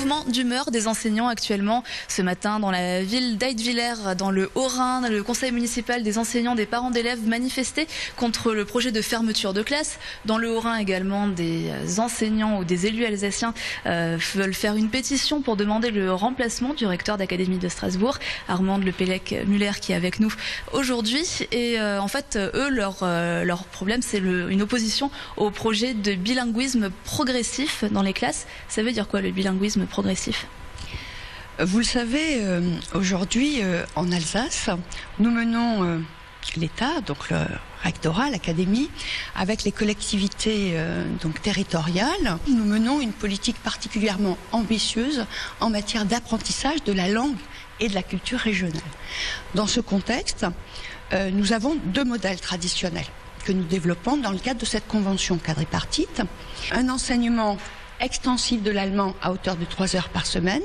mouvement d'humeur des enseignants actuellement. Ce matin, dans la ville d'Eidviller, dans le Haut-Rhin, le conseil municipal des enseignants, des parents d'élèves manifestaient contre le projet de fermeture de classe. Dans le Haut-Rhin également, des enseignants ou des élus alsaciens veulent faire une pétition pour demander le remplacement du recteur d'académie de Strasbourg, Armand Lepellec-Muller, qui est avec nous aujourd'hui. Et en fait, eux, leur problème, c'est une opposition au projet de bilinguisme progressif dans les classes. Ça veut dire quoi, le bilinguisme progressif ? Vous le savez, aujourd'hui, en Alsace, nous menons l'État, donc le rectorat, l'académie, avec les collectivités donc territoriales. Nous menons une politique particulièrement ambitieuse en matière d'apprentissage de la langue et de la culture régionale. Dans ce contexte, nous avons deux modèles traditionnels que nous développons dans le cadre de cette convention quadripartite. Un enseignement extensif de l'allemand à hauteur de 3 heures par semaine,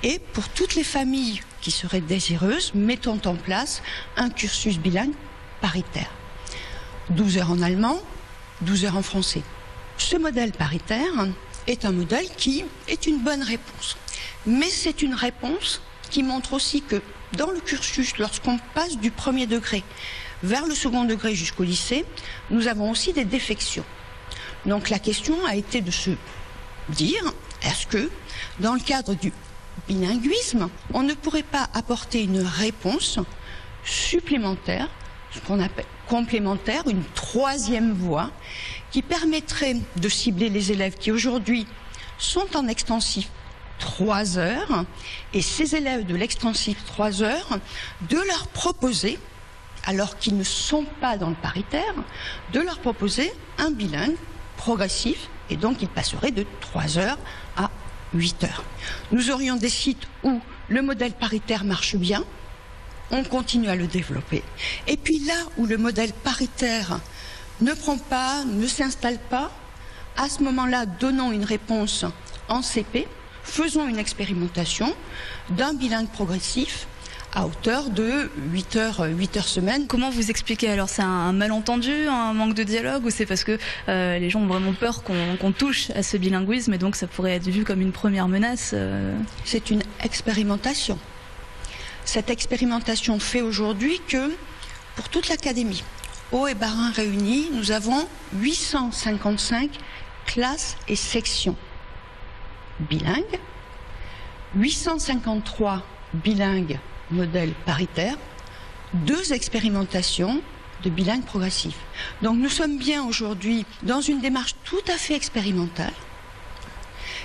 et pour toutes les familles qui seraient désireuses, mettons en place un cursus bilingue paritaire. 12 heures en allemand, 12 heures en français. Ce modèle paritaire est un modèle qui est une bonne réponse. Mais c'est une réponse qui montre aussi que dans le cursus, lorsqu'on passe du premier degré vers le second degré jusqu'au lycée, nous avons aussi des défections. Donc la question a été de se dire, est-ce que dans le cadre du bilinguisme, on ne pourrait pas apporter une réponse supplémentaire, ce qu'on appelle complémentaire, une troisième voie, qui permettrait de cibler les élèves qui aujourd'hui sont en extensif 3 heures, et ces élèves de l'extensif 3 heures, de leur proposer, alors qu'ils ne sont pas dans le paritaire, de leur proposer un bilingue progressif, et donc ils passeraient de 3 heures à 8 heures. Nous aurions des sites où le modèle paritaire marche bien, on continue à le développer. Et puis là où le modèle paritaire ne prend pas, ne s'installe pas, à ce moment-là, donnons une réponse en CP, faisons une expérimentation d'un bilingue progressif à hauteur de 8 heures semaine. Comment vous expliquez alors? C'est un malentendu, un manque de dialogue, ou c'est parce que les gens ont vraiment peur qu'on touche à ce bilinguisme et donc ça pourrait être vu comme une première menace C'est une expérimentation. Cette expérimentation fait aujourd'hui que pour toute l'académie, Haut et Bas-Rhin réunis, nous avons 855 classes et sections bilingues, 853 bilingues modèle paritaire, 2 expérimentations de bilingue progressif. Donc nous sommes bien aujourd'hui dans une démarche tout à fait expérimentale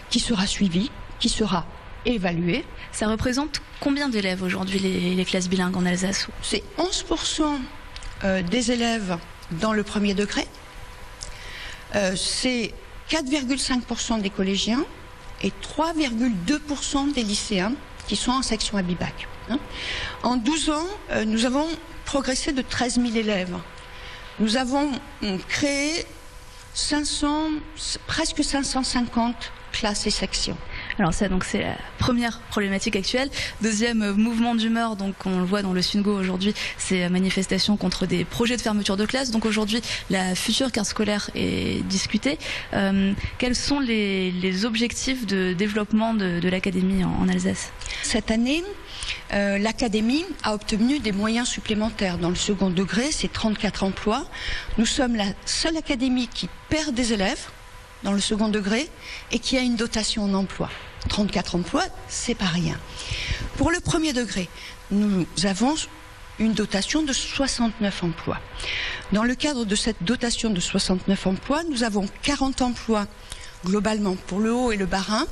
qui sera suivie, qui sera évaluée. Ça représente combien d'élèves aujourd'hui les classes bilingues en Alsace? C'est 11% des élèves dans le premier degré, c'est 4,5% des collégiens et 3,2% des lycéens qui sont en section Abibac. En 12 ans, nous avons progressé de 13 000 élèves. Nous avons créé presque 550 classes et sections. Alors ça, donc c'est la première problématique actuelle. Deuxième mouvement d'humeur, donc on le voit dans le Sungo aujourd'hui, c'est la manifestation contre des projets de fermeture de classe. Donc aujourd'hui, la future carte scolaire est discutée. Quels sont les objectifs de développement de l'académie en Alsace? Cette année, l'académie a obtenu des moyens supplémentaires. Dans le second degré, c'est 34 emplois. Nous sommes la seule académie qui perd des élèves dans le second degré et qui a une dotation en emploi. 34 emplois, c'est pas rien. Pour le premier degré, nous avons une dotation de 69 emplois. Dans le cadre de cette dotation de 69 emplois, nous avons 40 emplois globalement pour le Haut et le Bas-Rhin,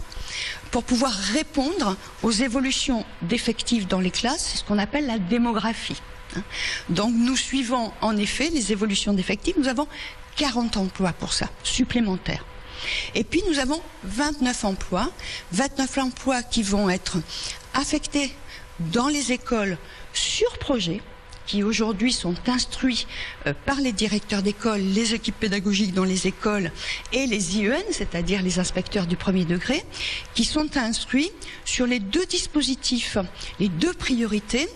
pour pouvoir répondre aux évolutions d'effectifs dans les classes, c'est ce qu'on appelle la démographie. Donc nous suivons en effet les évolutions d'effectifs, nous avons 40 emplois pour ça, supplémentaires. Et puis nous avons 29 emplois qui vont être affectés dans les écoles sur projet, qui aujourd'hui sont instruits par les directeurs d'école, les équipes pédagogiques dans les écoles et les IEN, c'est-à-dire les inspecteurs du premier degré, qui sont instruits sur les 2 dispositifs, les 2 priorités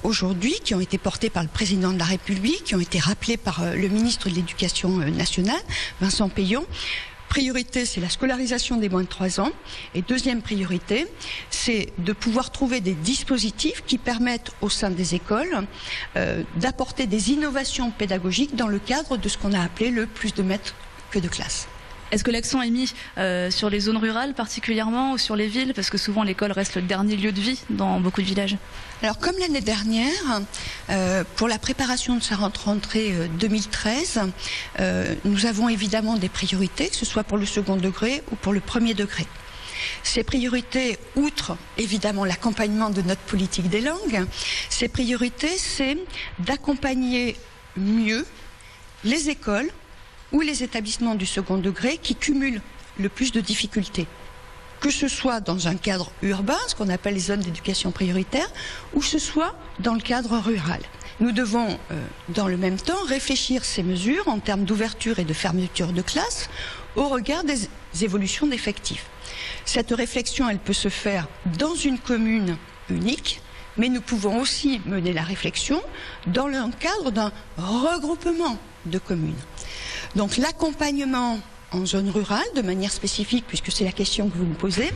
aujourd'hui, qui ont été portées par le président de la République, qui ont été rappelées par le ministre de l'Éducation nationale, Vincent Peillon. priorité, c'est la scolarisation des moins de 3 ans. Et deuxième priorité, c'est de pouvoir trouver des dispositifs qui permettent au sein des écoles d'apporter des innovations pédagogiques dans le cadre de ce qu'on a appelé le plus de maîtres que de classes. Est-ce que l'accent est mis sur les zones rurales particulièrement ou sur les villes? Parce que souvent l'école reste le dernier lieu de vie dans beaucoup de villages. Alors comme l'année dernière, pour la préparation de sa rentrée 2013, nous avons évidemment des priorités, que ce soit pour le second degré ou pour le premier degré. Ces priorités, outre évidemment l'accompagnement de notre politique des langues, ces priorités, c'est d'accompagner mieux les écoles ou les établissements du second degré qui cumulent le plus de difficultés. Que ce soit dans un cadre urbain, ce qu'on appelle les zones d'éducation prioritaire, ou ce soit dans le cadre rural. Nous devons, dans le même temps, réfléchir ces mesures en termes d'ouverture et de fermeture de classe au regard des évolutions d'effectifs. Cette réflexion, elle peut se faire dans une commune unique, mais nous pouvons aussi mener la réflexion dans le cadre d'un regroupement de communes. Donc l'accompagnement en zone rurale, de manière spécifique, puisque c'est la question que vous me posez,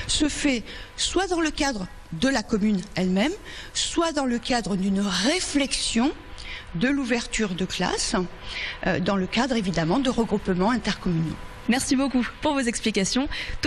se fait soit dans le cadre de la commune elle-même, soit dans le cadre d'une réflexion de l'ouverture de classe, dans le cadre évidemment de regroupements intercommunaux. Merci beaucoup pour vos explications.